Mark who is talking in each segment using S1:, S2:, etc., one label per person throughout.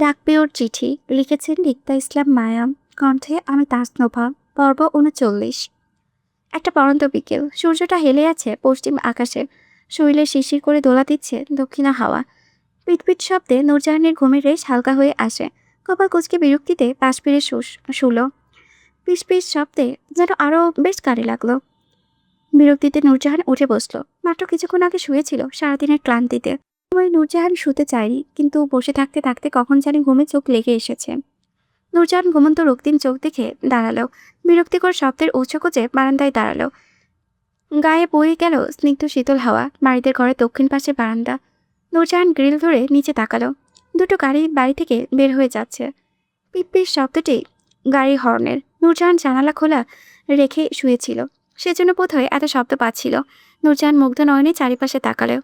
S1: ডাকপিওর চিঠি লিখেছেন রিক্তা ইসলাম মায়া। কণ্ঠে আমি তাসনোভা। পর্ব ৩৯। একটা পড়ন্ত বিকেল, সূর্যটা হেলে আছে পশ্চিম আকাশে। শরীরে শিশির করে দোলা দিচ্ছে দক্ষিণা হাওয়া। পিটপিট শব্দে নূরজাহানের ঘুমের রেশ হালকা হয়ে আসে। কপাল কুঁচকে বিরক্তিতে পাশ ফিরে শুলো। পিস পিস শব্দে যেন আরো বেশ কানে লাগলো। বিরক্তিতে নূরজাহান উঠে বসলো। মাত্র কিছুক্ষণ আগে শুয়েছিল সারাদিনের ক্লান্তিতে। নূরজাহান শুতে চায়নি, কিন্তু বসে থাকতে থাকতে কখন জানি ঘুমে চোখ লেগে এসেছে। নূরজাহান ঘুমন্ত রক্তিম চোখ দেখে দাঁড়ালো। বিরক্তিকর শব্দের উৎস খুঁজে বারান্দায় দাঁড়ালো। গায়ে বয়ে গেল স্নিগ্ধ শীতল হাওয়া। বাড়িতে ঘরের দক্ষিণ পাশে বারান্দা। নূরজাহান গ্রিল ধরে নিচে তাকালো। দুটো গাড়ি বাড়ি থেকে বের হয়ে যাচ্ছে। পিপ্পির শব্দটি গাড়ির হর্নের। নূরজাহান জানালা খোলা রেখে শুয়েছিল, সেজন্য বোধহয় এত শব্দ পাচ্ছিল। নূরজাহান মুগ্ধ নয়নে চারিপাশে তাকালো।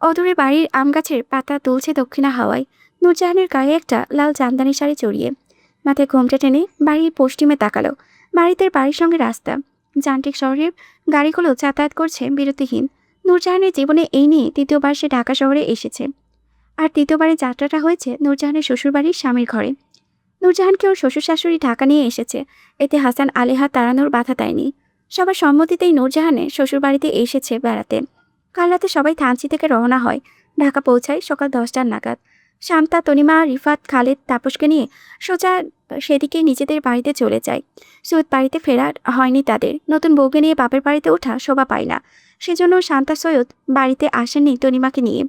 S1: অদূরে বাড়ির আম গাছের পাতা তুলছে দক্ষিণা হাওয়ায়। নূরজাহানের গায়ে একটা লাল জামদানি শাড়ি চড়িয়ে মাথায় ঘোমটা টেনে বাড়ির পশ্চিমে তাকালো। বাড়ির সঙ্গে রাস্তা। যান্ত্রিক শহরের গাড়িগুলো যাতায়াত করছে বিরতিহীন। নূরজাহানের জীবনে এই নিয়ে তৃতীয়বার সে ঢাকা শহরে এসেছে। আর তৃতীয়বারের যাত্রাটা হয়েছে নূরজাহানের শ্বশুরবাড়ির স্বামীর ঘরে। নূরজাহানকে ওর শ্বশুর শাশুড়ি ঢাকা নিয়ে এসেছে, এতে হাসান আলেহা তাড়ানোর বাধা দেয়নি। সবার সম্মতিতেই নূরজাহানের শ্বশুরবাড়িতে এসেছে বেড়াতে। কাল রাতে সবাই থানচি থেকে রওনা হয়। ঢাকা পৌঁছায় সকাল 10টার নাগাদ। শান্তা, তনিমা, রিফাত, খালেদ, তাপসকে নিয়ে সোজা সেদিকে নিজেদের বাড়িতে চলে যায়। সৈয়দ বাড়িতে ফেরা হয়নি তাদের। নতুন বউকে নিয়ে বাপের বাড়িতে ওঠা শোভা পায় না, সেজন্য শান্তা সৈয়দ বাড়িতে আসেননি তনিমাকে নিয়ে।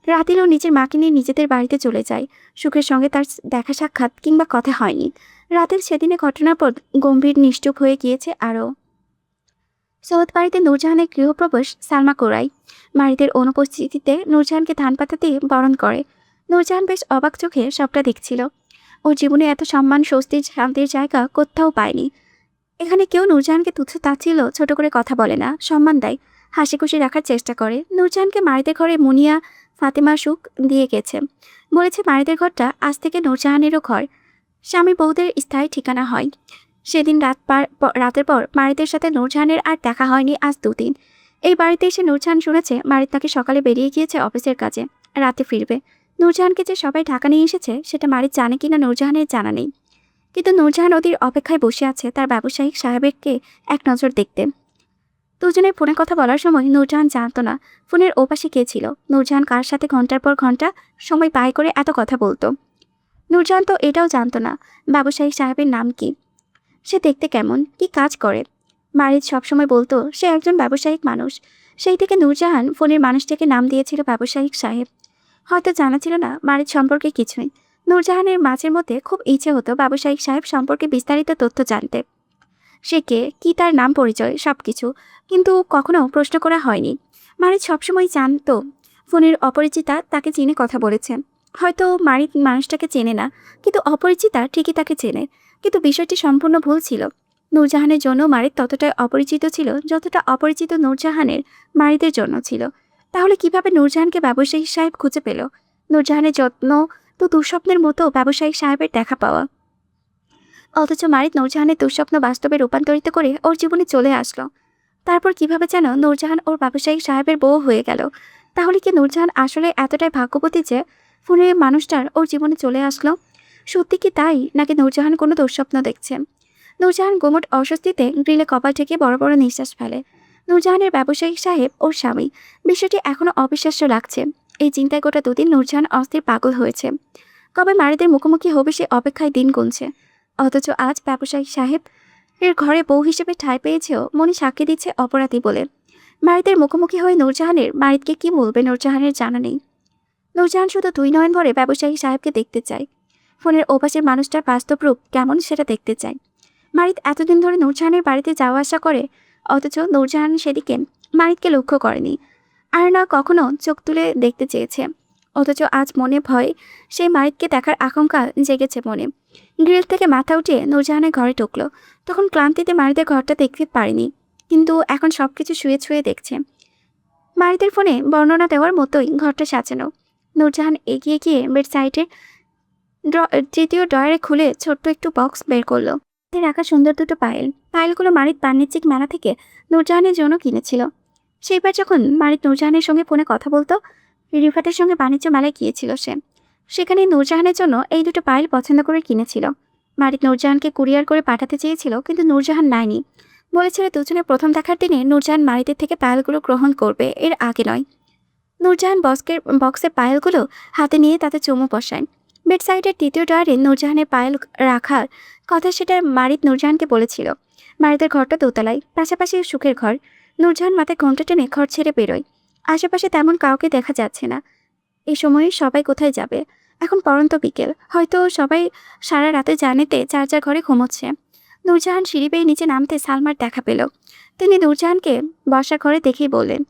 S1: রাতিলেও নিজের মাকে নিয়ে নিজেদের বাড়িতে চলে যায়। সুখের সঙ্গে তার দেখা সাক্ষাৎ কিংবা কথা হয়নি। রাতের সেদিনে ঘটনার পর গম্ভীর নিশ্চুপ হয়ে গিয়েছে আরও। সৈয়দ বাড়িতে নূরজাহানের গৃহপ্রবেশ সালমা কোরাই। মারিদের অনুপস্থিতিতে নূরজাহানকে ধান পাতা দিয়ে বরণ করে। নূরজাহান বেশ অবাক চোখে সবটা দেখছিল। ওর জীবনে এত সম্মান, স্বস্তির, শান্তির জায়গা কোথাও পায়নি। এখানে কেউ নূরজাহানকে তুচ্ছ তাচ্ছিল্য ছোট করে কথা বলে না, সম্মান দেয়, হাসি খুশি রাখার চেষ্টা করে। নূরজাহানকে মারিদের ঘরে মুনিয়া ফাতেমা সুখ দিয়ে গেছে। বলেছে মারিদের ঘরটা আজ থেকে নূরজাহানেরও ঘর, স্বামী বউদের স্থায়ী ঠিকানা হয়। সেদিন রাতের পর মারিদের সাথে নূরজাহানের আর দেখা হয়নি আজ 2 দিন। এই বাড়িতে এসে নূরজাহান শুনেছে মারিদ তাকে সকালে বেরিয়ে গিয়েছে অফিসের কাজে, রাতে ফিরবে। নূরজাহানকে যে সবাই ঢাকা নিয়ে এসেছে সেটা মারিদ জানে কিনা নূরজাহানের জানা নেই। কিন্তু নূরজাহান ওদের অপেক্ষায় বসে আছে তার ব্যবসায়িক সাহেবকে এক নজর দেখতে। দুজনের ফোনে কথা বলার সময় নূরজাহান জানতো না ফোনের ওপাশে কে ছিল। নূরজাহান কার সাথে ঘন্টার পর ঘন্টা সময় ব্যয় করে এত কথা বলতো। নূরজাহান তো এটাও জানতো না ব্যবসায়িক সাহেবের নাম কি, সে দেখতে কেমন, কি কাজ করে। মারিদ সবসময় বলতো সে একজন ব্যবসায়িক মানুষ। সেই থেকে নূরজাহান ফোনের মানুষটাকে নাম দিয়েছিল ব্যবসায়িক সাহেব। হয়তো জানা ছিল না মারিদ সম্পর্কে কিছুই। নূরজাহানের মাঝের মধ্যে খুব ইচ্ছে হতো ব্যবসায়িক সাহেব সম্পর্কে বিস্তারিত তথ্য জানতে। সে কে, কি তার নাম পরিচয়, সব কিছু। কিন্তু কখনো প্রশ্ন করা হয়নি। মারিদ সবসময় জানতো ফোনের অপরিচিতা তাকে চিনে কথা বলেছে। হয়তো মারিদ মানুষটাকে চেনে না, কিন্তু অপরিচিতা ঠিকই তাকে চেনে। কিন্তু বিষয়টি সম্পূর্ণ ভুল ছিল। নূরজাহানের জন্য মারিদ ততটাই অপরিচিত ছিল যতটা অপরিচিত নূরজাহানের মারিদের জন্য ছিল। তাহলে কিভাবে নূরজাহানকে ব্যবসায়িক সাহেব খুঁজে পেল? নূরজাহানের যত্ন তো দুঃস্বপ্নের মতো ব্যবসায়িক সাহেবের দেখা পাওয়া। অথচ মারিদ নূরজাহানের দুঃস্বপ্ন বাস্তবে রূপান্তরিত করে ওর জীবনে চলে আসলো। তারপর কিভাবে যেন নূরজাহান ওর ব্যবসায়িক সাহেবের বউ হয়ে গেল। তাহলে কি নূরজাহান আসলে এতটাই ভাগ্যবতী যে ফোনের মানুষটার ওর জীবনে চলে আসলো? সত্যি কি তাই, নাকি নূরজাহান কোনো দুঃস্বপ্ন দেখছে? নূরজাহান গোমট অস্বস্তিতে গ্রিলে কপাল ঠেকে বড় বড় নিঃশ্বাস ফেলে। নূরজাহানের ব্যবসায়িক সাহেব ওর স্বামী, বিষয়টি এখনো অবিশ্বাস্য লাগছে। এই চিন্তায় গোটা 2 দিন নূরজাহান অস্থির পাগল হয়েছে। কবে মারিদের মুখোমুখি হবে সে অপেক্ষায় দিন গুনছে। অথচ আজ ব্যবসায়িক সাহেব এর ঘরে বউ হিসেবে ঠাঁই পেয়েছেও মনে সাক্ষী দিচ্ছে অপরাধী বলে। মারিদের মুখোমুখি হয়ে নূরজাহানের মারিদকে কি বলবে নূরজাহানের জানা নেই। নূরজাহান শুধু 2 নয়ন ভরে ব্যবসায়ী সাহেবকে দেখতে চায়। ফোনের ওপাশের মানুষটার বাস্তব রূপ কেমন সেটা দেখতে চায়। মারিদ এতদিন ধরে নূরজাহানের বাড়িতে যাওয়া আসা করে, অথচ নূরজাহান সেদিকে মারিদকে লক্ষ্য করেনি, আর না কখনো চোখ তুলে দেখতে চেয়েছে। অথচ আজ মনে ভয় সেই মারিদকে দেখার আশঙ্কা জেগেছে মনে। গ্রিল থেকে মাথা উঠিয়ে নূরজাহানের ঘরে ঢুকলো। তখন ক্লান্তিতে মারিদের ঘরটা দেখতে পারেনি, কিন্তু এখন সবকিছু শুয়ে ছুঁয়ে দেখছে। মারিদের ফোনে বর্ণনা দেওয়ার মতোই ঘরটা সাজানো। নূরজাহান এগিয়ে গিয়ে বেড সাইডের তৃতীয় ড্রয়ারে খুলে ছোট্ট একটু বক্স বের করলো। রাখা সুন্দর দুটো পায়েলগুলো মারিদ বাণিজ্যিক মেলা থেকে নূরজাহানের জন্য কিনেছিল। সেইবার যখন মারিদ নূরজাহানের সঙ্গে ফোনে কথা বলতো, রিফাতের সঙ্গে বাণিজ্য মেলায় গিয়েছিল সে। সেখানে নূরজাহানের জন্য এই দুটো পায়েল পছন্দ করে কিনেছিল। মারিত নূরজাহানকে কুরিয়ার করে পাঠাতে চেয়েছিল, কিন্তু নূরজাহান নেয়নি। বলেছিল দুজনের প্রথম দেখার দিনে নূরজাহান মারিতের থেকে পায়েলগুলো গ্রহণ করবে, এর আগে নয়। নূরজাহান বক্সের পায়েলগুলো হাতে নিয়ে তাতে চুমু বসায়। বেডসাইডের তৃতীয় ড্রয়ারে নূরজাহানের পায়েল রাখার কথা সেটা মারিত নূরজাহানকে বলেছিল। মারিতের ঘরটা দোতলায়, পাশাপাশি সুখের ঘর। নূরজাহান মাথায় ঘোমটা টেনে ঘর ছেড়ে বেরোয়। আশেপাশে তেমন কাউকে দেখা যাচ্ছে না। এই সময়ে সবাই কোথায় যাবে? এখন পড়ন্ত বিকেল, হয়তো সবাই সারা রাতে জার্নিতে যার যার ঘরে ঘুমোচ্ছে। নূরজাহান সিঁড়ি বেয়ে নিচে নামতে সালমার দেখা পেল। তিনি নূরজাহানকে বসার ঘরে দেখেই বললেন,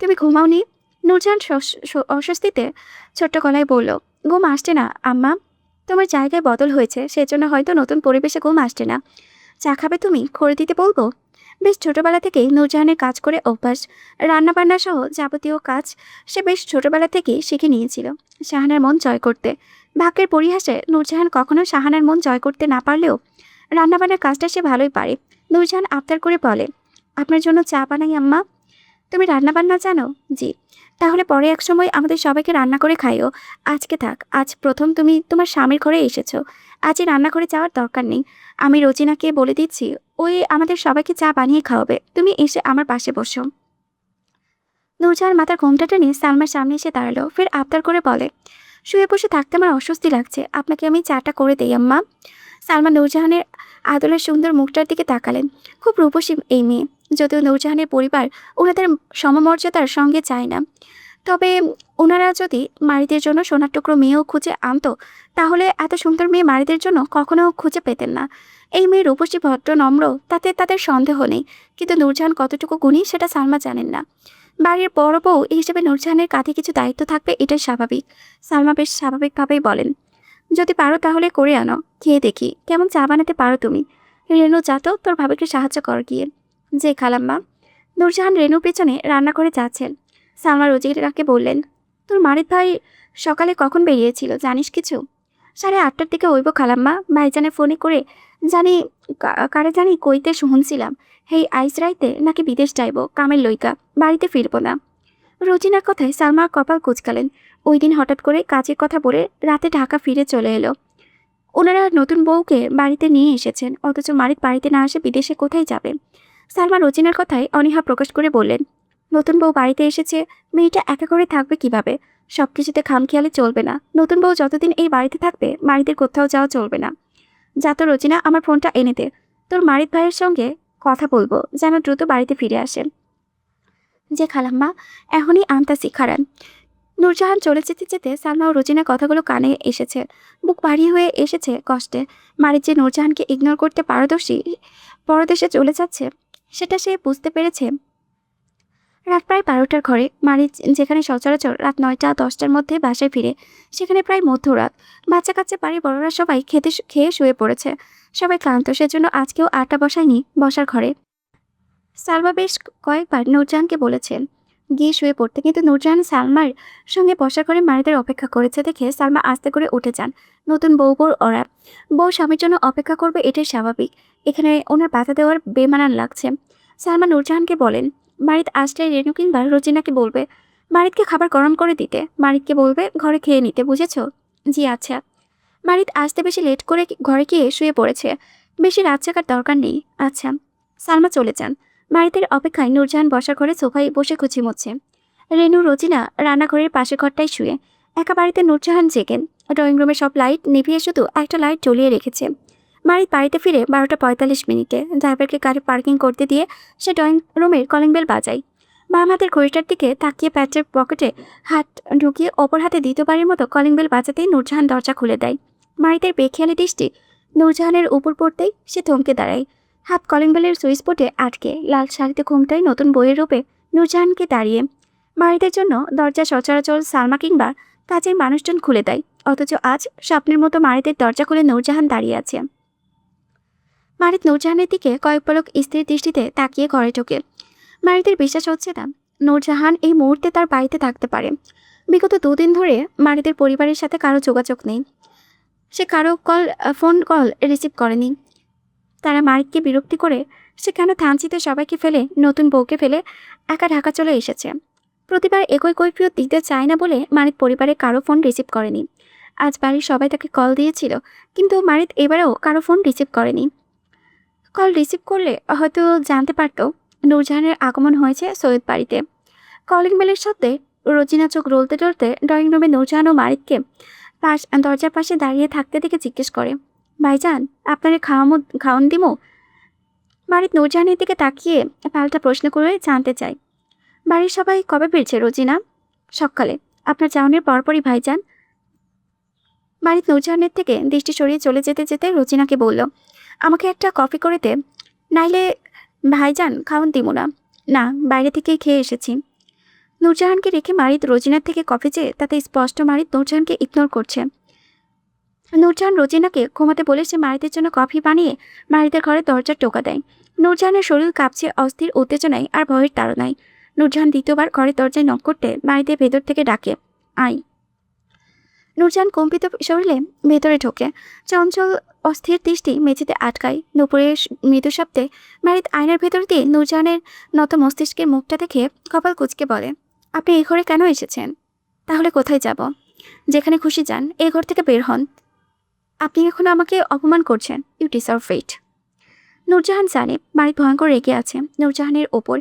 S1: তুমি ঘুমাওনি? নূরজাহান অস্বস্তিতে ছোট্ট গলায় বলল, ঘুম আসছে না আম্মা। তোমার জায়গায় বদল হয়েছে, সেজন্য হয়তো নতুন পরিবেশে ঘুম আসছে না। চা খাবে তুমি? করে দিতে বলবো? বেশ ছোটবেলা থেকেই নূরজাহানের কাজ করে অভ্যাস। রান্নাবান্না সহ যাবতীয় কাজ সে বেশ ছোটবেলা থেকেই শিখে নিয়েছিল শাহানার মন জয় করতে। ভাগ্যের পরিহাসে নূরজাহান কখনো শাহানার মন জয় করতে না পারলেও রান্নাবান্নার কাজটা সে ভালোই পারে। নূরজাহান আবদার করে বলে, আপনার জন্য চা বানাই আম্মা? তুমি রান্নাবান্না জানো? জি। তাহলে পরে এক সময় আমাদের সবাইকে রান্না করে খাইও। আজকে থাক, আজ প্রথম তুমি তোমার স্বামীর ঘরে এসেছো, আজই রান্না করে যাওয়ার দরকার নেই। আমি রোজিনাকে বলে দিচ্ছি, ওই আমাদের সবাইকে চা বানিয়ে খাওয়াবে। তুমি এসে আমার পাশে বসো। নূরজাহান মাথার ঘোমটা টেনে সালমার সামনে এসে দাঁড়ালো, ফের আবদার করে বলে, শুয়ে বসে থাকতে আমার অস্বস্তি লাগছে, আপনাকে আমি চাটা করে দেই আম্মা। সালমা নূরজাহানের আদলের সুন্দর মুখটার দিকে তাকালেন। খুব রূপসী এই মেয়ে, যদিও নূরজাহানের পরিবার ওনাদের সমমর্যাদার সঙ্গে চায় না। তবে ওনারা যদি মারিদের জন্য সোনার টুকরো মেয়েও খুঁজে আনতো, তাহলে এত সুন্দর মেয়ে মারিদের জন্য কখনো খুঁজে পেতেন না। এই মেয়ে রূপসী, ভদ্র, নম্র, তাতে তাদের সন্দেহ নেই। কিন্তু নূরজাহান কতটুকু গুণী সেটা সালমা জানেন না। বাড়ির বড় বউ হিসেবে নূরজাহানের কাঁধে কিছু দায়িত্ব থাকবে, এটাই স্বাভাবিক। সালমা বেশ স্বাভাবিকভাবেই বলেন, যদি পারো তাহলে করে আনো, খেয়ে দেখি কেমন চা বানাতে পারো তুমি। রেনু, যা তো তোর ভাবিকে সাহায্য কর গিয়ে। যে খালাম্মা। নূরজাহান রেনুর পেছনে রান্না করে যাচ্ছেন। সালমা রোজিরাকে বললেন, তোর মারিত ভাই সকালে কখন বেরিয়েছিল জানিস কিছু? 8:30টার দিকে হইব খালাম্মা, ভাইজানে ফোনে করে জানি কারে জানি কইতে শুনছিলাম, হেই আইস রাইতে নাকি বিদেশ যাইব কামের লইকা, বাড়িতে ফিরবো না। রোজিনার কথায় সালমা কপাল কুচকালেন। ওই দিন হঠাৎ করে কাজের কথা বলে রাতে ঢাকা ফিরে চলে এলো। ওনারা নতুন বউকে বাড়িতে নিয়ে এসেছেন, অথচ মারিত বাড়িতে না আসে বিদেশে কোথায় যাবে? সালমা রোজিনার কথায় অনীহা প্রকাশ করে বললেন, নতুন বউ বাড়িতে এসেছে, মেয়েটা একা করে থাকবে কিভাবে? সব কিছুতে খামখেয়ালি চলবে না। নতুন বউ যতদিন এই বাড়িতে থাকবে মারিদের কোথাও যাওয়া চলবে না। যা তো রোজিনা, আমার ফোনটা এনে দে, তোর মারিত ভাইয়ের সঙ্গে কথা বলবো যেন দ্রুত বাড়িতে ফিরে আসে। যে খালাম্মা, এখনই আনতাসি খারান। নূরজাহান চলে যেতে যেতে সালমা ও রোজিনার কথাগুলো কানে এসেছে। বুক ভারী হয়ে এসেছে কষ্টে। মারিত যে নূরজাহানকে ইগনোর করতে পারদর্শী, পরদেশে চলে যাচ্ছে সেটা সে বুঝতে পেরেছে। রাত প্রায় 12টার ঘরে। মারিত যেখানে সচরাচর রাত 9টা-10টার মধ্যে বাসায় ফিরে, সেখানে প্রায় মধ্যরাত। বাচ্চা কাচ্চা বাড়ির বড়রা সবাই খেয়ে শুয়ে পড়েছে। সবাই ক্লান্ত, সেজন্য আজকেও আটা বসায়নি বসার ঘরে। সালমা বেশ কয়েকবার নূরজাহানকে বলেছেন গিয়ে শুয়ে পড়তে, কিন্তু নূরজাহান সালমার সঙ্গে বসার ঘরে মারিদের অপেক্ষা করেছে দেখে সালমা আস্তে করে উঠে যান। নতুন বউ ওরা, বউ স্বামীর জন্য অপেক্ষা করবে, এটাই স্বাভাবিক। এখানে ওনার বাধা দেওয়ার বেমানান লাগছে। সালমা নূরজাহানকে বলেন, মারিত আসলে রেনু কিংবা রোজিনাকে বলবে মারিতকে খাবার গরম করে দিতে, মারিতকে বলবে ঘরে খেয়ে নিতে, বুঝেছ? জি আচ্ছা। মারিত আসতে বেশি লেট করে ঘরে গিয়ে শুয়ে পড়েছে, বেশি রাত জাগার দরকার নেই। আচ্ছা। সালমা চলে যান। মারিতের অপেক্ষায় নূরজাহান বসার ঘরে সোফায় বসে কুচি মুচ্ছে। রেনু, রোজিনা রান্নাঘরের পাশে ঘরটায় শুয়ে। একা বাড়িতে নূরজাহান জেগেন। ড্রয়িং রুমের সব লাইট নিভিয়ে শুধু একটা লাইট জ্বলিয়ে রেখেছে। মারিত বাড়িতে ফিরে 12টা 45 ড্রাইভারকে গাড়ি পার্কিং করতে দিয়ে সে ড্রয়িং রুমের কলিং বেল বাজায়। বাম হাতের ঘড়িটার দিকে তাকিয়ে প্যান্টের পকেটে হাত ঢুকিয়ে অপর হাতে দ্বিতীয়বারের মতো কলিং বেল বাজাতেই নূরজাহান দরজা খুলে দেয়। মারিতের বেখেয়ালি দৃষ্টি নূরজাহানের উপর পড়তেই সে থমকে দাঁড়ায়। হাত কলিং বেলের সুইচ বোর্ডে আটকে। লাল শাড়িতে ঘুমটাই নতুন বইয়ের রূপে নূরজাহানকে দাঁড়িয়ে। মারিদের জন্য দরজা সচরাচর সালমা কিংবা কাজের মানুষজন খুলে দেয়, অথচ আজ স্বপ্নের মতো মারিদের দরজা খুলে নূরজাহান দাঁড়িয়ে আছে। মারিত নূরজাহানের দিকে কয়েক পলক স্থির দৃষ্টিতে তাকিয়ে ঘরে ঢোকে। মারিদের বিশ্বাস হচ্ছে না নূরজাহান এই মুহূর্তে তার বাড়িতে থাকতে পারে। বিগত 2 দিন ধরে মারিদের পরিবারের সাথে কারো যোগাযোগ নেই। সে কারো ফোন কল রিসিভ করেনি। তারা মারিতকে বিরক্তি করে সে কেন থানচিতে সবাইকে ফেলে, নতুন বউকে ফেলে একা ঢাকা চলে এসেছে। প্রতিবার একই কৈফিয়ত দিতে চায় না বলে মারিত পরিবারের কারো ফোন রিসিভ করেনি। আজ বাড়ির সবাই তাকে কল দিয়েছিল, কিন্তু মারিত এবারেও কারো ফোন রিসিভ করেনি। কল রিসিভ করলে হয়তো জানতে পারত নূরজাহানের আগমন হয়েছে সৈয়দ বাড়িতে। কলিং বেলের শব্দে রোজিনা চোখ রোলতে টলতে ড্রয়িং রুমে নূরজাহান ও মারিতকে দরজার পাশে দাঁড়িয়ে থাকতে দেখে জিজ্ঞেস করে, ভাইজান, আপনারে খাওয়ান দিমো? মারিত নূরজাহানের দিকে তাকিয়ে পাল্টা প্রশ্ন করে জানতে চায়, বাড়ির সবাই কবে ফিরছে রোজিনা? সকালে, আপনার চাউনের পরপরই ভাইজান। মারিত নূরজাহানের থেকে দৃষ্টি সরিয়ে চলে যেতে যেতে রোজিনাকে বলল, আমাকে একটা কফি করে দে, নাইলে ভাইজান খাওয়ান দিমো না। না, বাইরে থেকেই খেয়ে এসেছি। নূরজাহানকে রেখে মারিত রোজিনার থেকে কফি চেয়ে তাতে স্পষ্ট মারিত নূরজাহানকে ইগনোর করছে। নূরজাহান রোজিনাকে ঘুমাতে বলে সে মারিতের জন্য কফি বানিয়ে মারিতের ঘরে দরজার টোকা দেয়। নূরজাহানের শরীর কাঁপছে অস্থির উত্তেজনায় আর ভয়ের তাড়নায়। নূরজাহান দ্বিতীয়বার ঘরের দরজায় নক করতে মারিতের ভেতর থেকে ডাকে, আই। নূরজাহান কম্পিত শরীরে ভেতরে ঢোকে। চঞ্চল অস্থির দৃষ্টি মেঝেতে আটকায়। দুপুরের মৃদু শব্দে মারিত আয়নার ভেতর দিয়ে নূরজাহানের নত মস্তিষ্কের মুখটা দেখে কপাল কুঁচকে বলে, আপনি এই ঘরে কেন এসেছেন? তাহলে কোথায় যাব? যেখানে খুশি যান, এই ঘর থেকে বের হন। আপনি এখন আমাকে অপমান করছেন। ইউ ডিজার্ভ ইট। নূরজাহান জানে মারিত ভয়ঙ্কর রেগে আছে। নূরজাহানের ওপর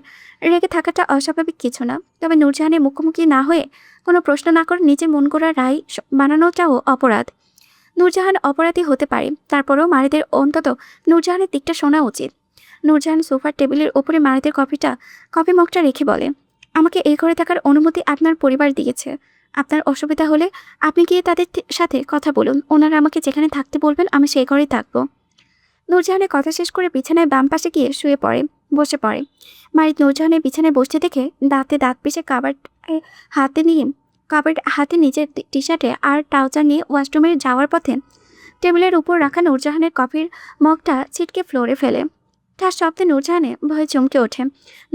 S1: রেগে থাকাটা অস্বাভাবিক কিছু না, তবে নূরজাহানের মুখোমুখি না হয়ে কোনো প্রশ্ন না করে নিজের মন গড়া রায় বানানোটাও অপরাধ। নূরজাহান অপরাধী হতে পারে, তারপরেও মারিদের অন্তত নূরজাহানের দিকটা শোনা উচিত। নূরজাহান সোফার টেবিলের ওপরে মারিদের কফি মগটা রেখে বলে, আমাকে এই ঘরে থাকার অনুমতি আপনার পরিবার দিয়েছে। আপনার অসুবিধা হলে আপনি গিয়ে তাদের সাথে কথা বলুন। ওনারা আমাকে যেখানে থাকতে বলবেন আমি সেই ঘরেই থাকবো। নূরজাহানের কথা শেষ করে বিছানায় বাম পাশে গিয়ে বসে পড়ে। মারিত নূরজাহানের বিছানায় বসতে দেখে দাঁতে দাঁত পিষে কাবার হাতে নিজের টি শার্টে আর ট্রাউজার নিয়ে ওয়াশরুমে যাওয়ার পথে টেবিলের উপর রাখা নূরজাহানের কফির মগটা ছিটকে ফ্লোরে ফেলে। তার শব্দে নূরজাহানে ভয়ে চমকে ওঠে।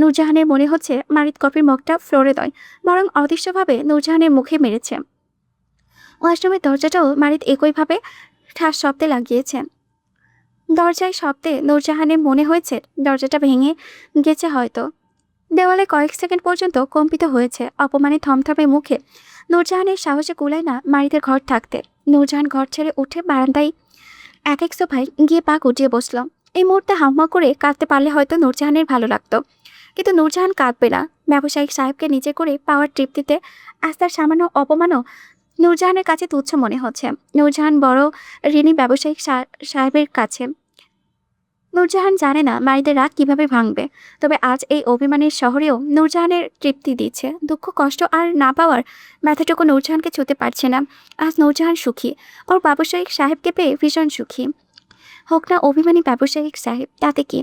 S1: নূরজাহানের মনে হচ্ছে মারিত কফির মগটা ফ্লোরে নয়, বরং অদৃশ্যভাবে নূরজাহানের মুখে মেরেছে। ওয়াশরুমের দরজাটাও মারিত একইভাবে ঠাস শব্দে লাগিয়েছে। দরজায় শব্দে নূরজাহানের মনে হয়েছে দরজাটা ভেঙে গেছে হয়তো। দেওয়ালে কয়েক সেকেন্ড পর্যন্ত কম্পিত হয়েছে। অপমানে থমথমে মুখে নূরজাহানের সাহসে কুলায় না মারিতের ঘর থাকতে। নূরজাহান ঘর ছেড়ে উঠে বারান্দায় এক সোফায় গিয়ে পা গুটিয়ে বসল। এই মুহূর্তে হাম্মা করে কাঁদতে পারলে হয়তো নূরজাহানের ভালো লাগতো, কিন্তু নূরজাহান কাঁদবে না। ব্যবসায়িক সাহেবকে নিজে করে পাওয়ার তৃপ্তিতে আজ তার সামান্য অপমানও নূরজাহানের কাছে তুচ্ছ মনে হচ্ছে। নূরজাহান বড় ঋণী ব্যবসায়িক সাহেবের কাছে। নূরজাহান জানে না মারিদের রাগ কিভাবে ভাঙবে, তবে আজ এই অভিমানের শহরেও নূরজাহানের তৃপ্তি দিচ্ছে। দুঃখ কষ্ট আর না পাওয়ার ব্যথাটুকু নূরজাহানকে ছুঁতে পারছে না। আজ নূরজাহান সুখী, ওর ব্যবসায়িক সাহেবকে পেয়ে ভীষণ সুখী। হোক না অভিমানী ব্যবসায়িক সাহেব, তাতে কি?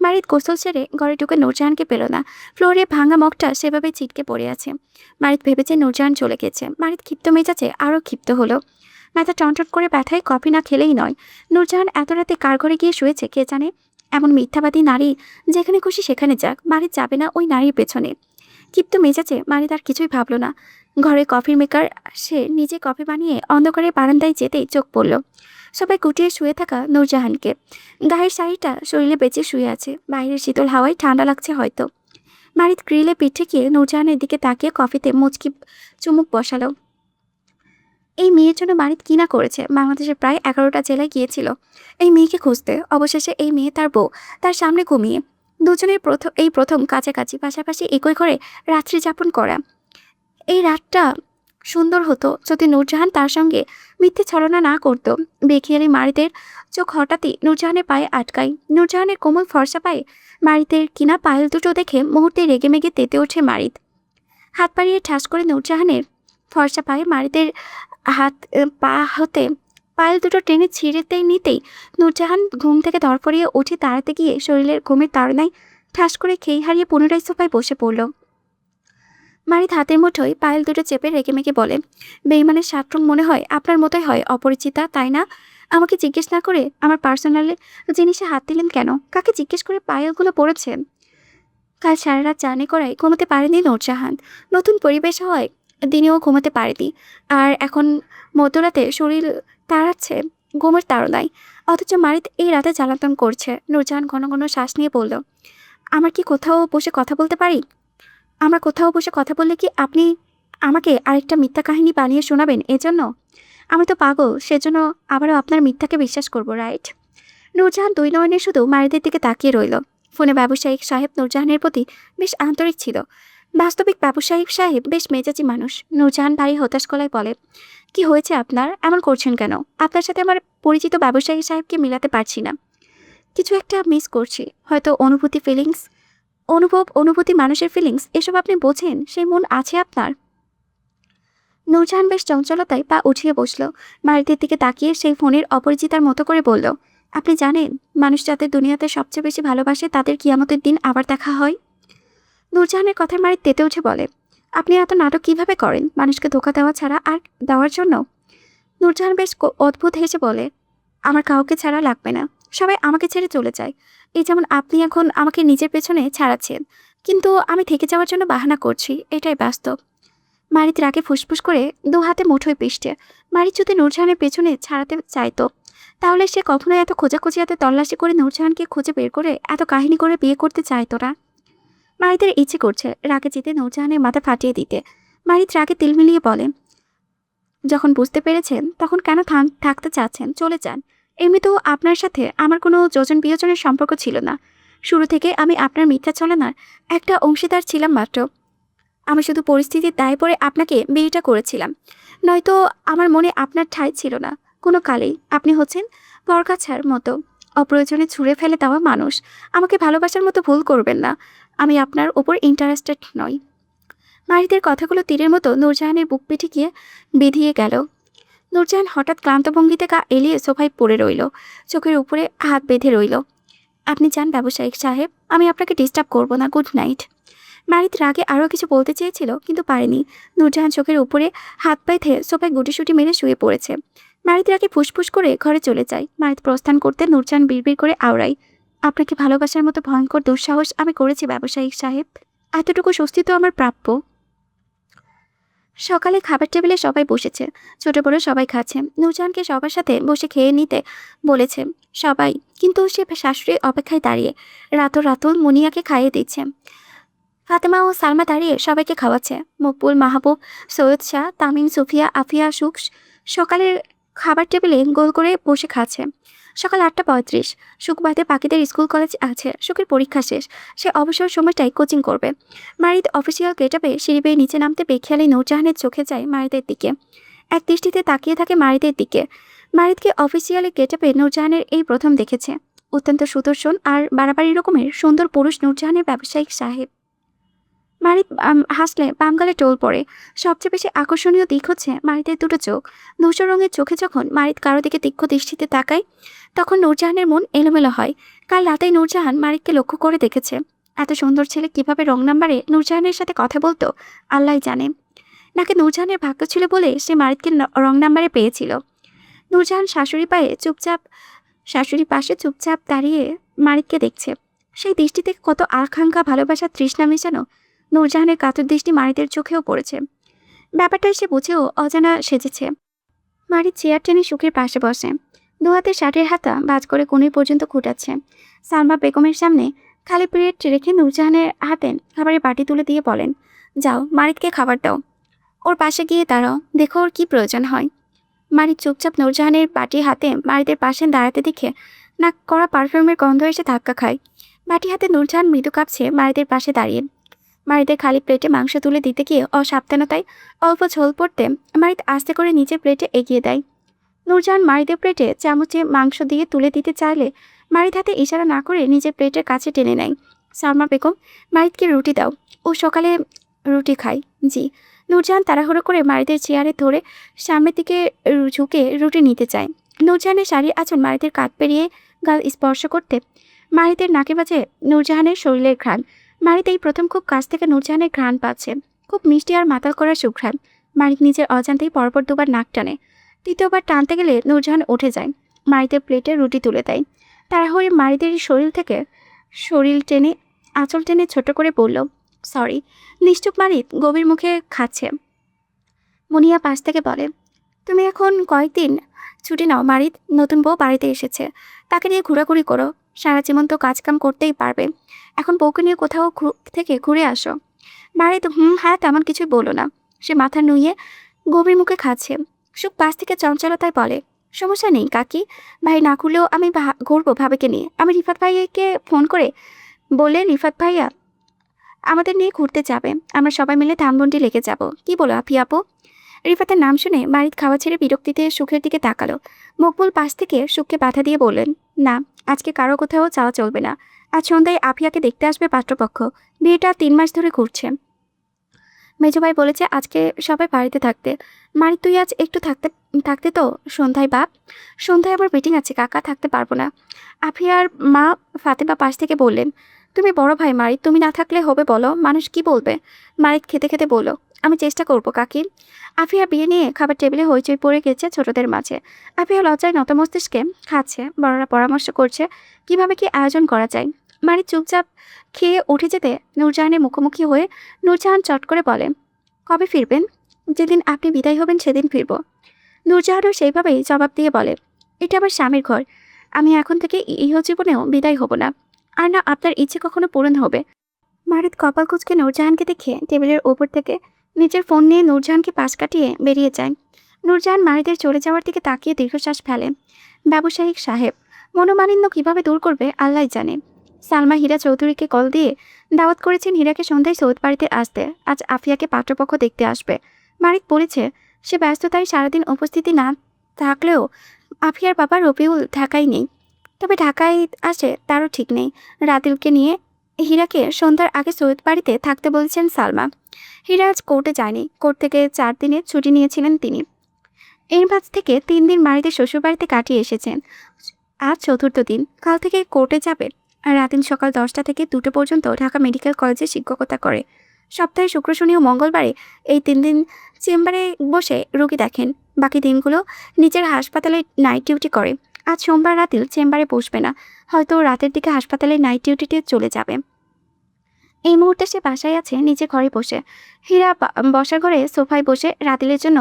S1: মারিত গোসল ছেড়ে ঘরে ঢুকে নূরজাহানকে পেল না। ফ্লোরে ভাঙা মগটা সেভাবে ছিটকে পড়ে আছে। মারিত ভেবেছে নূরজাহান চলে গেছে। মারিত ক্ষিপ্ত মেজাজে আরও ক্ষিপ্ত হলো। মাথা টনটন করে ব্যথায় কফি না খেলেই নয়। নূরজাহান এত রাতে কার ঘরে গিয়ে শুয়েছে কে জানে। এমন মিথ্যাবাদী নারী যেখানে খুশি সেখানে যাক, মারিত যাবে না ওই নারীর পেছনে। ক্ষিপ্ত মেজাজে মারিত আর কিছুই ভাবল না। ঘরে কফির মেকার সে নিজে কফি বানিয়ে অন্ধকারে বারান্দায় যেতেই চোখ পড়ল সবাই গুটিয়ে শুয়ে থাকা নূরজাহানকে। গায়ের শাড়িটা শরীরে বেঁচে শুয়ে আছে। বাইরের শীতল হাওয়ায় ঠান্ডা লাগছে হয়তো। মারিত গ্রিলে পিঠে গিয়ে নূরজাহানের দিকে তাকিয়ে কফিতে মুচকি চুমুক বসালো। এই মেয়ের জন্য মারিত কি না করেছে। বাংলাদেশের প্রায় 11টা জেলায় গিয়েছিল এই মেয়েকে খুঁজতে। অবশেষে এই মেয়ে তার বউ তার সামনে ঘুমিয়ে। দুজনের প্রথম কাছাকাছি পাশাপাশি একই ঘরে রাত্রি যাপন করা। এই রাতটা সুন্দর হতো যদি নূরজাহান তার সঙ্গে মিথ্যে ছলনা না করত। বেখিয়ালি মারিতের চোখ হঠাৎই নূরজাহানের পায়ে আটকায়। নূরজাহানের কোমল ফর্সা পায়ে মারিতের কিনা পায়েল দুটো দেখে মুহূর্তে রেগেমেগে তেতে ওঠে মারিত। হাত বাড়িয়ে ঠাস করে নূরজাহানের ফর্সা পায়ে মারিতের পা হতে পায়েল দুটো টেনে ছিঁড়েতেই নিতেই নূরজাহান ঘুম থেকে ধরফরিয়ে উঠে দাঁড়াতে গিয়ে শরীরের ঘুমের তাড়নায় ঠাস করে খেই হারিয়ে পুনরায় সোফায় বসে পড়ল। মারিত হাতের মুঠোয় পায়েল দুটো চেপে রেগেমেগে বলে, বেইমানের সাতরং মনে হয় আপনার মতোই হয় অপরিচিতা, তাই না? আমাকে জিজ্ঞেস না করে আমার পার্সোনাল জিনিসে হাত দিলেন কেন? কাকে জিজ্ঞেস করে পায়েলগুলো পড়েছে? কাল সারা রাত জার্নি করায় ঘুমোতে পারেনি নূরজাহান। নতুন পরিবেশ হওয়ায় দিনেও ঘুমাতে পারেনি। আর এখন মধ্যরাতে শরীর তাড়াচ্ছে ঘুমের তাড়নায়। অথচ মারিত এই রাতে জ্বালাতন করছে। নূরজাহান ঘন ঘন শ্বাস নিয়ে বলল, আমরা কি কোথাও বসে কথা বলতে পারি? আমরা কোথাও বসে কথা বললে কি আপনি আমাকে আরেকটা মিথ্যা কাহিনী বানিয়ে শোনাবেন? এজন্য আমি তো পাগল, সেজন্য আবারও আপনার মিথ্যাকে বিশ্বাস করব, রাইট? নূরজাহান দুই নয়নে শুধু মারিদের দিকে তাকিয়ে রইল। ফোনে ব্যবসায়িক সাহেব নূরজাহানের প্রতি বেশ আন্তরিক ছিল। বাস্তবিক ব্যবসায়িক সাহেব বেশ মেজাজি মানুষ। নূরজাহান ভারী হতাশ গলায় বলে, কি হয়েছে আপনার? এমন করছেন কেন? আপনার সাথে আমার পরিচিত ব্যবসায়ী সাহেবকে মিলাতে পারছি না। কিছু একটা মিস করছি, হয়তো অনুভূতি, ফিলিংস। অনুভূতি, মানুষের ফিলিংস, এসব আপনি বোঝেন? সেই মন আছে আপনার? নূরজাহান বেশ চঞ্চলতায় পা উঠিয়ে বসল। মারিদের দিকে তাকিয়ে সেই ফোনের অপরিচিতার মতো করে বলল, আপনি জানেন, মানুষ যাদের দুনিয়াতে সবচেয়ে বেশি ভালোবাসে তাদের কিয়ামতের দিন আবার দেখা হয়। নূরজাহানের কথায় মারিদ তেতে উঠে বলে, আপনি এত নাটক কিভাবে করেন? মানুষকে ধোকা দেওয়া ছাড়া আর দেওয়ার জন্য? নূরজাহান বেশ অদ্ভুত হেসে বলে, আমার কাউকে ছাড়া লাগবে না, সবাই আমাকে ছেড়ে চলে যায়। এই যেমন আপনি এখন আমাকে নিজের পেছনে ছাড়াচ্ছেন, কিন্তু আমি থেকে যাওয়ার জন্য বাহানা করছি, এটাই বাস্তব। মারিদ রাগে ফুসফুস করে দু হাতে মুঠোয় পিষ্টে। মারিদ যদি নূরজাহানের পেছনে ছাড়াতে চাইতো, তাহলে সে কখনোই এত খোঁজাখুঁজি, এত তল্লাশি করে নূরজাহানকে খুঁজে বের করে এত কাহিনী করে বিয়ে করতে চাইতো না। মারিদের ইচ্ছে করছে রাগে জিতে নূরজাহানের মাথা ফাটিয়ে দিতে। মারিদ রাগে তিল মিলিয়ে বলে, যখন বুঝতে পেরেছেন তখন কেন থাকতে চাচ্ছেন? চলে যান। এমনিতেও আপনার সাথে আমার কোনো যোজন বিয়োজনের সম্পর্ক ছিল না। শুরু থেকে আমি আপনার মিথ্যা ছলনার একটা অংশীদার ছিলাম মাত্র। আমি শুধু পরিস্থিতির দায়ে পড়ে আপনাকে বিয়েটা করেছিলাম, নয়তো আমার মনে আপনার ঠাঁই ছিল না কোনো কালেই। আপনি হচ্ছেন পরগাছার মতো অপ্রয়োজনে ছুঁড়ে ফেলে দেওয়া মানুষ। আমাকে ভালোবাসার মতো ভুল করবেন না, আমি আপনার ওপর ইন্টারেস্টেড নই। মারিদের কথাগুলো তীরের মতো নূরজাহানের বুক পিঠে গিয়ে বেঁধিয়ে গেল। নূরজাহান হঠাৎ ক্লান্ত ভঙ্গিতে গা এলিয়ে সোফায় পড়ে রইল, চোখের উপরে হাত বেঁধে রইল। আপনি যান ব্যবসায়িক সাহেব, আমি আপনাকে ডিস্টার্ব করব না, গুড নাইট। মারিদ রাগে আরও কিছু বলতে চেয়েছিল কিন্তু পারেনি। নূরজাহান চোখের উপরে হাত বেঁধে সোফায় গুটিসুটি মেরে শুয়ে পড়েছে। মারিদ রাগে ফুসফুস করে ঘরে চলে যায়। মারিদ প্রস্থান করতে নূরজাহান বিড়বিড় করে আওড়ায়, আপনাকে ভালোবাসার মতো ভয়ঙ্কর দুঃসাহস আমি করেছি ব্যবসায়িক সাহেব, এতটুকু স্বস্তি তো আমার প্রাপ্য। সকালে খাবার টেবিলে সবাই বসেছে, ছোট বড় সবাই খাচ্ছে। নূরজাহানকে সবার সাথে বসে খেয়ে নিতে বলেছে সবাই, কিন্তু সে শাশুড়ির অপেক্ষায় দাঁড়িয়ে রাতুল মুনিয়াকে খাইয়ে দিচ্ছে। ফাতেমা ও সালমা দাঁড়িয়ে সবাইকে খাওয়াচ্ছে। মকবুল, মাহবুব, সৈয়দ শাহ, তামিম, সুফিয়া, আফিয়া, সুখ সকালের খাবার টেবিলে গোল করে বসে খাচ্ছে। সকাল 8:35। সুখ বাদে পাখিদের স্কুল কলেজ আছে, সুখের পরীক্ষা শেষ, সে অবসর সময়টাই কোচিং করবে। মারিদ অফিসিয়াল গেটআপে সিঁড়ি বেয়ে নিচে নামতে বেখেয়ালি নূরজাহানের চোখে যায় মারিদের দিকে। এক দৃষ্টিতে তাকিয়ে থাকে মারিদের দিকে। মারিদকে অফিসিয়ালি গেটআপে নূরজাহানের এই প্রথম দেখেছে। অত্যন্ত সুদর্শন আর বাড়াবাড়ি রকমের সুন্দর পুরুষ নূরজাহানের ব্যবসায়িক সাহেব। মারিদ হাসলে বামগালে টোল পড়ে। সবচেয়ে বেশি আকর্ষণীয় দিক হচ্ছে মারিদের দুটো চোখ। ধূসর রঙের চোখে যখন মারিদ কারো দিকে তীক্ষ্ণ দৃষ্টিতে তাকায়, তখন নূরজাহানের মন এলোমেলো হয়। কাল রাতেই নূরজাহান মারিদকে লক্ষ্য করে দেখেছে। এত সুন্দর ছেলে কিভাবে রং নাম্বারে নূরজাহানের সাথে কথা বলতো আল্লাহই জানে। নাকি নূরজাহানের ভাগ্য ছিল বলে সে মারিদকে রং নাম্বারে পেয়েছিল। নূরজাহান শাশুড়ি পাশে চুপচাপ দাঁড়িয়ে মারিদকে দেখছে। সেই দৃষ্টি থেকে কত আকাঙ্ক্ষা, ভালোবাসা, তৃষ্ণা মেশানো নূরজাহানের কাতর দৃষ্টি মারিদের চোখেও পড়েছে। ব্যাপারটা সে বুঝেও অজানা সেজেছে। মারিদ চেয়ার টেনে সুখের পাশে বসে, দু হাতে শার্টের হাতা বাজ করে কোণে পর্যন্ত খুঁটাচ্ছে। সালমা বেগমের সামনে খালি প্লেট রেখে নূরজাহানের হাতে খাবারের বাটি তুলে দিয়ে বলেন, যাও মারিদকে খাবার দাও, ওর পাশে গিয়ে দাঁড়াও, দেখো ওর কি প্রয়োজন হয়। মারিদ চুপচাপ নূরজাহানের বাটি হাতে মারিদের পাশে দাঁড়াতে দেখে নাক করা পারফিউমের গন্ধ এসে ধাক্কা খায়। বাটি হাতে নূরজাহান মৃদু কাঁপছে মারিদের পাশে দাঁড়িয়ে। মারিদের খালি প্লেটে মাংস তুলে দিতে গিয়ে অসাবধানতায় অল্প ঝোল পড়তে মারিদ আস্তে করে নিচের প্লেটে এগিয়ে দেয়। নূরজাহান মারিদের প্লেটে চামচে মাংস দিয়ে তুলে দিতে চাইলে মারিদ হাতে ইশারা না করে নিজের প্লেটের কাছে টেনে নেয়। সালমা বেগম, মারিদকে রুটি দাও, ও সকালে রুটি খায়। জি। নূরজাহান তাড়াহুড়ো করে মারিদের চেয়ারে ধরে সামনের দিকে ঝুঁকে রুটি নিতে চায়। নূরজাহানের শাড়ির আঁচল মারিদের কাঁধ পেরিয়ে গাল স্পর্শ করতে মারিদের নাকে বাজে নূরজাহানের শরীরের ঘ্রাণ। মারিদ এই প্রথম খুব কাছ থেকে নূরজাহানের ঘ্রাণ পাচ্ছে, খুব মিষ্টি আর মাতাল করার সুঘ্রাণ। মারিদ নিজের অজান্তেই পরপর দুবার নাক টানে। তৃতীয়বার টানতে গেলে নূরজাহান উঠে যায়, মারিদের প্লেটে রুটি তুলে দেয়। তাড়াহুড়ো মারিদের শরীর টেনে আঁচল টেনে ছোট করে বলল, সরি। নিশ্চুপ মারিদ গভীর মুখে খাচ্ছে। মুনিয়া পাশ থেকে বলে, তুমি এখন কয়েকদিন ছুটি নাও মারিদ, নতুন বউ বাড়িতে এসেছে, তাকে নিয়ে ঘোরাঘুরি করো, সারা জীবন তো কাজকাম করতেই পারবে, এখন বউকে নিয়ে কোথাও থেকে ঘুরে আসো। মারিদ হ্যাঁ তেমন কিছুই বলো না। সে মাথা নুইয়ে গভীর মুখে খাচ্ছে। সুখ পাশ থেকে চঞ্চলতায় বলে, সমস্যা নেই কাকি, ভাই না খুললেও আমি ঘুরবো ভাবিকে নিয়ে। আমি রিফাত ভাইয়াকে ফোন করে বলে রিফাত ভাইয়া আমাদের নিয়ে ঘুরতে যাবে। আমরা সবাই মিলে ধানমন্ডি লেগে যাব। কি বলো আফি আপু? রিফাতের নাম শুনে বাড়ির খাওয়া ছেড়ে বিরক্তিতে সুখের দিকে তাকালো। মকবুল পাশ থেকে সুখকে বাধা দিয়ে বললেন, না, আজকে কারো কোথাও যাওয়া চলবে না। আজ সন্ধ্যায় আফিয়াকে দেখতে আসবে পাত্রপক্ষ। বিয়েটা 3 মাস ধরে ঘুরছে। মেজো ভাই বলেছে আজকে সবাই বাড়িতে থাকতে। মারি তুই আজ একটু থাকতে থাকতে তো সন্ধ্যায় বাপ। সন্ধ্যায় আমার মিটিং আছে কাকা, থাকতে পারবো না। আফিয়ার মা ফাতেমা পাশ থেকে বললেন, তুমি বড় ভাই মারি, তুমি না থাকলে হবে বলো, মানুষ কি বলবে? মারিত খেতে খেতে বলো, আমি চেষ্টা করবো কাকি। আফিয়া বিয়ে নিয়ে খাবার টেবিলে হইচই পড়ে গেছে ছোটদের মাঝে। আফিয়া লজ্জায় নত মস্তিষ্কে খাচ্ছে, বড়রা পরামর্শ করছে কিভাবে কি আয়োজন করা যায়। মারি চুপচাপ খেয়ে উঠে যেতে নূরজাহানের মুখোমুখি হয়ে নূরজাহান চট করে বলে, কবে ফিরবেন? যেদিন আপনি বিদায় হবেন সেদিন ফিরব। নূরজাহানও সেইভাবেই জবাব দিয়ে বলে, এটা আমার স্বামীর ঘর, আমি এখন থেকে ইহজীবনেও বিদায় হব না, আর না আপনার ইচ্ছে কখনো পূরণ হবে। মারিত কপাল কুঁচকে নূরজাহানকে দেখে টেবিলের ওপর থেকে নিজের ফোন নিয়ে নূরজাহানকে পাশ কাটিয়ে বেরিয়ে যায়। নূরজাহান মারিদের চলে যাওয়ার দিকে তাকিয়ে দীর্ঘশ্বাস ফেলে। ব্যবসায়িক সাহেব মনোমালিন্য কিভাবে দূর করবে আল্লাহ জানে। সালমা হীরা চৌধুরীকে কল দিয়ে দাওয়াত করেছেন হীরাকে সন্ধ্যায় সৌদ বাড়িতে আসতে। আজ আফিয়াকে পাত্রপক্ষ দেখতে আসবে। মারিক বলেছে সে ব্যস্ততায় সারাদিন উপস্থিতি না থাকলেও আফিয়ার বাবা রবিউল ঢাকায় নেই। তবে ঢাকায় আসে তারও ঠিক নেই। রাদিলকে নিয়ে হীরাকে সন্ধ্যার আগে সৈয়দ বাড়িতে থাকতে বলছেন সালমা। হীরা আজ কোর্টে যায়নি। কোর্ট থেকে 4 দিনের ছুটি নিয়েছিলেন তিনি। এর মাঝ থেকে 3 দিন মারিদের শ্বশুরবাড়িতে কাটিয়ে এসেছেন। আজ চতুর্থ দিন। কাল থেকে কোর্টে যাবে। আর রাতিন সকাল 10টা থেকে 2টো পর্যন্ত ঢাকা মেডিকেল কলেজে শিক্ষকতা করে। সপ্তাহে শুক্র, শনি ও মঙ্গলবারে এই 3 দিন চেম্বারে বসে রোগী দেখেন। বাকি দিনগুলো নিজের হাসপাতালে নাইট ডিউটি করে। আজ সোমবার রাতিল চেম্বারে বসবে না, হয়তো রাতের দিকে হাসপাতালে নাইট ডিউটিতে চলে যাবে। এই মুহূর্তে সে বাসায় আছে নিজের ঘরে বসে। হীরা বসার ঘরে সোফায় বসে রাতিলের জন্য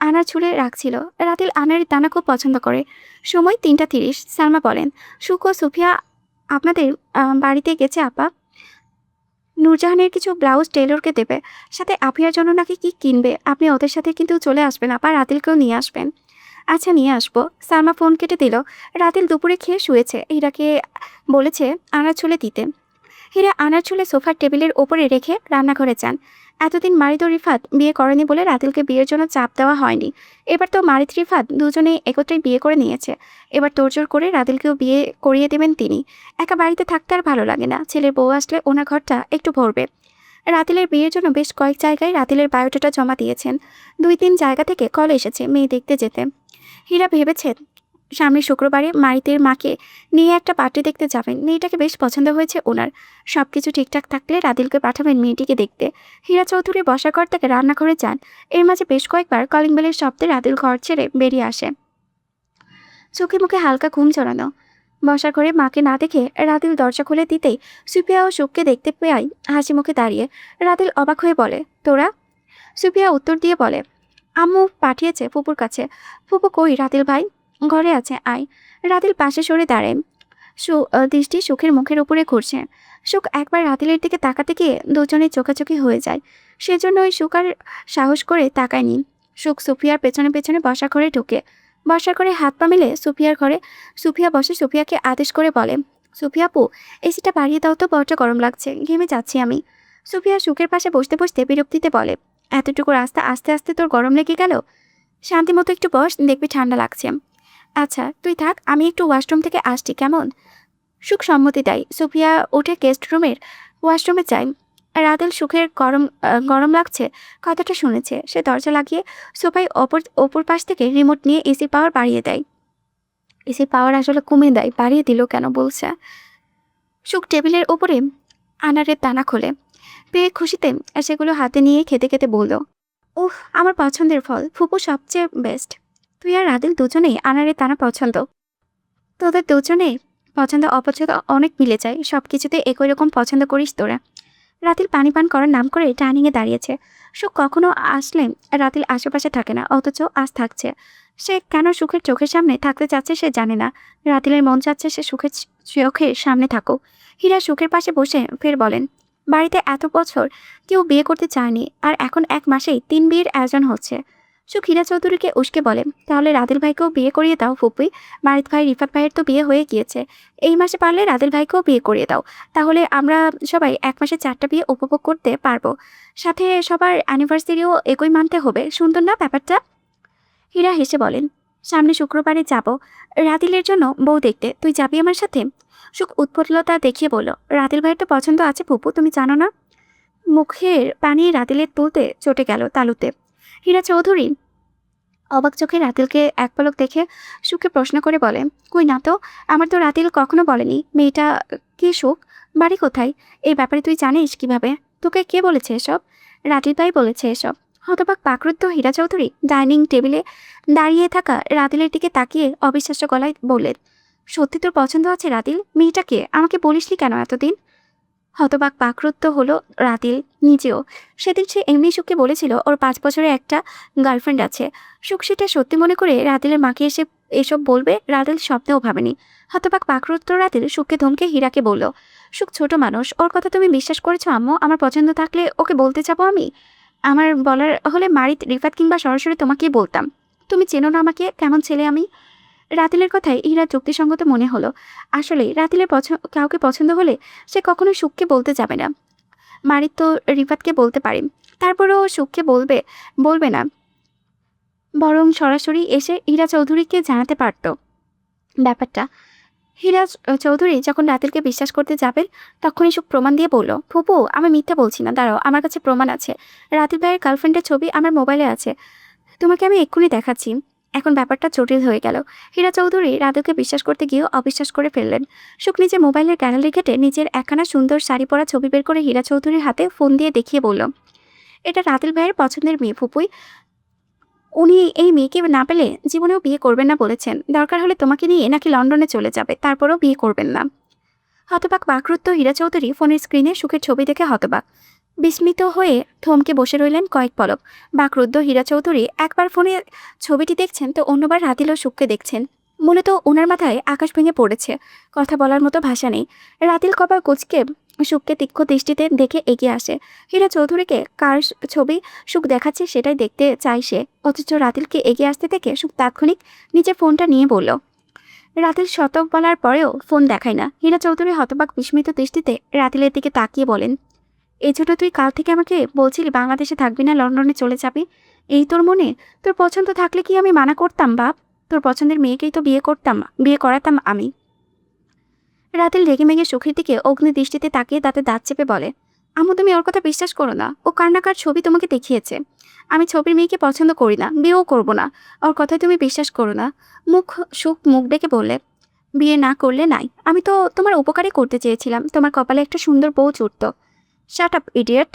S1: আনার ছুলে রাখছিল। রাতিল আনারের দানা খুব পছন্দ করে। সময় 3টা 30। সালমা বলেন, সুখ ও সুফিয়া আপনাদের বাড়িতে গেছে আপা। নূরজাহানের কিছু ব্লাউজ টেলরকে দেবে, সাথে আফিয়ার জন্য নাকি কি কিনবে। আপনি ওদের সাথে কিন্তু চলে আসবেন আপা, রাতিলকেও নিয়ে আসবেন। আচ্ছা নিয়ে আসবো। সালমা ফোন কেটে দিল। রাতিল দুপুরে খেয়ে শুয়েছে। হীরাকে বলেছে আনার ছুলে দিতে। হীরা আনার ছুলে সোফার টেবিলের ওপরে রেখে রান্নাঘরে যান। এতদিন মারিদ ও রিফাত বিয়ে করেনি বলে রাতিলকে বিয়ের জন্য চাপ দেওয়া হয়নি। এবার তো মারিদ রিফাত দুজনেই একত্রেই বিয়ে করে নিয়েছে। এবার তোড়জোড় করে রাতিলকেও বিয়ে করিয়ে দেবেন তিনি। একা বাড়িতে থাকতে আর ভালো লাগে না। ছেলের বউ আসলে ওনার ঘরটা একটু ভরবে। রাতিলের বিয়ের জন্য বেশ কয়েক জায়গায় রাতিলের বায়োডাটা জমা দিয়েছেন। 2-3 জায়গা থেকে কল এসেছে মেয়ে দেখতে যেতে। হীরা ভেবেছেন সামনের শুক্রবারে মারিতের মাকে নিয়ে একটা পার্টি দেখতে যাবেন। মেয়েটাকে বেশ পছন্দ হয়েছে ওনার। সবকিছু ঠিকঠাক থাকলে রাদিলকে পাঠাবেন মেয়েটিকে দেখতে। হীরা চৌধুরী বসার ঘর থেকে রান্নাঘরে যান। এর মাঝে বেশ কয়েকবার কলিং বেলের শব্দে রাদিল ঘর ছেড়ে বেরিয়ে আসে। চোখে মুখে হালকা ঘুম জড়ানো। বসার ঘরে মাকে না দেখে রাদিল দরজা খুলে দিতেই সুপিয়া ও সুখকে দেখতে পেয়ে হাসি মুখে দাঁড়িয়ে রাদিল অবাক হয়ে বলে, তোরা? সুপিয়া উত্তর দিয়ে বলে, আম্মু পাঠিয়েছে ফুপুর কাছে। ফুপু কই রাদিল ভাই? ঘরে আছে, আয়। রাদিল পাশে সরে দাঁড়ায়। দৃষ্টি সুখের মুখের উপরে ঘুরছে। সুখ একবার রাদিলের দিকে তাকাতে গিয়ে দুজনের চোখাচোখি হয়ে যায়। সেজন্য ওই সুখ আর সাহস করে তাকায়নি। সুখ সুফিয়ার পেছনে পেছনে বসার ঘরে ঢুকে। বসার ঘরে হাত পা মেলে সুফিয়ার ঘরে সুফিয়া বসে সুফিয়াকে আদেশ করে বলে, সুফিয়া আপু, এসিটা বাড়িয়ে দাও তো, বড়টা গরম লাগছে, ঘেমে যাচ্ছি আমি। সুফিয়া সুখের পাশে বসতে বসতে বিরক্তিতে বলে, এতটুকু রাস্তা আস্তে আস্তে তোর গরম লেগে গেল? শান্তি মতো একটু বস, দেখবি ঠান্ডা লাগছে। আচ্ছা তুই থাক, আমি একটু ওয়াশরুম থেকে আসছি, কেমন? সুখ সম্মতি দেয়। সুফিয়া উঠে গেস্ট রুমের ওয়াশরুমে যায়। রাদিল সুখের গরম লাগছে কথাটা শুনেছে। সে দরজা লাগিয়ে সোফায় অপর পাশ থেকে রিমোট নিয়ে এসি পাওয়ার বাড়িয়ে দেয়। এসি পাওয়ার আসলে কমিয়ে দেয়, বাড়িয়ে দিল কেন বলছে। সুখ টেবিলের ওপরে আনারের দানা খোলে, পেয়ে খুশিতে সেগুলো হাতে নিয়ে খেতে খেতে বলল, উহ, আমার পছন্দের ফল, ফুপু সবচেয়ে বেস্ট। তুই আর রাদিল দুজনেই আনারের দানা পছন্দ। তোদের দুজনে পছন্দ অপছন্দ অনেক মিলে যায়, সব কিছুতে একই রকম পছন্দ করিস তোরা। রাতিল পানি পান করার নাম করে ডাইনিংয়ে দাঁড়িয়েছে। সুখ কখনো আসলে রাতিল আশেপাশে থাকে না, অথচ আজ থাকছে। সে কেন সুখের চোখের সামনে থাকতে চাচ্ছে সে জানে না। রাতিলের মন চাচ্ছে সে সুখের চোখের সামনে থাকুক। হীরা সুখের পাশে বসে ফের বলেন, বাড়িতে এত বছর কেউ বিয়ে করতে চায়নি, আর এখন 1 মাসেই 3 বিয়ের আয়োজন হচ্ছে। সুখ হীরা চৌধুরীকে উস্কে বলে, তাহলে রাদিল ভাইকেও বিয়ে করিয়ে দাও ফুপুই। মারিত ভাই রিফাত ভাইয়ের তো বিয়ে হয়ে গিয়েছে, এই মাসে পারলে রাদিল ভাইকেও বিয়ে করিয়ে দাও। তাহলে আমরা সবাই এক মাসে 4টা বিয়ে উপভোগ করতে পারবো, সাথে সবার অ্যানিভার্সারিও একই মানতে হবে। সুন্দর না ব্যাপারটা? হীরা হেসে বলেন, সামনে শুক্রবারে যাব রাদিলের জন্য বউ দেখতে, তুই যাবি আমার সাথে? সুখ উৎফুল্লতা দেখিয়ে বলল, রাদিল ভাইয়ের তো পছন্দ আছে ফুপু, তুমি জানো না? মুখের পানি রাদিলের তুলতে চটে গেল তালুতে। হীরা চৌধুরী অবাক চোখে রাতিলকে এক পলক দেখে সুখে প্রশ্ন করে বলে, কই না তো, আমার তো রাতিল কখনো বলেনি মেয়েটা কি সুখ, বাড়ি কোথায়, এই ব্যাপারে তুই জানিস কিভাবে? তোকে কে বলেছে এসব? রাতিল ভাই বলেছে এসব। হতবাক পাকরুদ্ধ হীরা চৌধুরী ডাইনিং টেবিলে দাঁড়িয়ে থাকা রাতিলের দিকে তাকিয়ে অবিশ্বাস্য গলায় বললেন, সত্যি তোর পছন্দ আছে রাতিল? মেয়েটাকে আমাকে বলিসনি কেন এতদিন? হতবাক পাকরুদ্ধ হলো রাতিল নিজেও। সেদিন সে এমনি সুখকে বলেছিল ওর 5 বছরের একটা গার্লফ্রেন্ড আছে। সুখ সেটা সত্যি মনে করে রাতিলের মাকে এসে এসব বলবে রাতিল স্বপ্নেও ভাবেনি। হতবাক পাকরুদ্ধ রাতিল সুখকে ধমকে হীরাকে বলল, সুখ ছোট মানুষ, ওর কথা তুমি বিশ্বাস করেছো আম্মু? আমার পছন্দ থাকলে ওকে বলতে যাবো আমি? আমার বলার হলে মারিত রিফাত কিংবা সরাসরি তোমাকেই বলতাম। তুমি চেনো না আমাকে, কেমন ছেলে আমি। রাতিলের কথায় হীরা যুক্তিসঙ্গত মনে হলো। আসলে রাতিলের কাউকে পছন্দ হলে সে কখনো সুখকে বলতে যাবে না। মারিত তো রিফাতকে বলতে পারে, তারপরেও সুখকে বলবে না, বরং সরাসরি এসে হীরা চৌধুরীকে জানাতে পারত ব্যাপারটা। হীরা চৌধুরী যখন রাতিলকে বিশ্বাস করতে যাবেন তখনই সুখ প্রমাণ দিয়ে বলল, ফুপু আমি মিথ্যা বলছি না, দাঁড়াও আমার কাছে প্রমাণ আছে। রাতিল ভাইয়ের গার্লফ্রেন্ডের ছবি আমার মোবাইলে আছে, তোমাকে আমি এক্ষুনি দেখাচ্ছি। এখন ব্যাপারটা জটিল হয়ে গেল। হীরা চৌধুরী রাধিলকে বিশ্বাস করতে গিয়েও অবিশ্বাস করে ফেললেন। সুখ নিজে মোবাইলের গ্যালারি ঘেটে নিজের একখানা সুন্দর শাড়ি পরা ছবি বের করে হীরা চৌধুরীর হাতে ফোন দিয়ে দেখিয়ে বলল, এটা রাতিল ভাইয়ের পছন্দের মেয়ে ফুপুই। উনি এই মেয়েকে না পেলে জীবনেও বিয়ে করবেন না বলেছেন, দরকার হলে তোমাকে নিয়ে নাকি লন্ডনে চলে যাবে, তারপরেও বিয়ে করবেন না। হতবাক বাকরুদ্ধ হীরা চৌধুরী ফোনের স্ক্রিনে সুখের ছবি দেখে হতবাক বিস্মিত হয়ে থমকে বসে রইলেন কয়েক পলক। বাকরুদ্ধ হীরা চৌধুরী একবার ফোনে ছবিটি দেখছেন তো অন্যবার রাতিল ও সুখকে দেখছেন। মূলত ওনার মাথায় আকাশ ভেঙে পড়েছে, কথা বলার মতো ভাষা নেই। রাতিল কপাল কুঁচকে সুখকে তীক্ষ্ণ দৃষ্টিতে দেখে এগিয়ে আসে। হীরা চৌধুরীকে কার ছবি সুখ দেখাচ্ছে সেটাই দেখতে চাই সে, অথচ রাতিলকে এগিয়ে আসতে দেখে সুখ তাৎক্ষণিক নিজের ফোনটা নিয়ে বলল। রাতিল শতক বলার পরেও ফোন দেখায় না। হীরা চৌধুরী হতবাক বিস্মিত দৃষ্টিতে রাতিলের দিকে তাকিয়ে বলেন, এই ছোট তুই কাল থেকে আমাকে বলছিলি বাংলাদেশে থাকবি না, লন্ডনে চলে যাবি, এই তোর মনে? তোর পছন্দ থাকলে কি আমি মানা করতাম বাপ? তোর পছন্দের মেয়েকেই তো বিয়ে করাতাম আমি। রাতিল রেগে মেগে সুখের দিকে অগ্নি দৃষ্টিতে তাকিয়ে তাতে দাঁত চেপে বলে, আম্মু তুমি ওর কথা বিশ্বাস করো না, ও কার ছবি তোমাকে দেখিয়েছে। আমি ছবির মেয়েকে পছন্দ করি না, বিয়েও করব না, ওর কথায় তুমি বিশ্বাস করো না। সুখ মুখ ডেকে বললে, বিয়ে না করলে নাই, আমি তো তোমার উপকারই করতে চেয়েছিলাম, তোমার কপালে একটা সুন্দর বউ জুটত। Shut up idiot.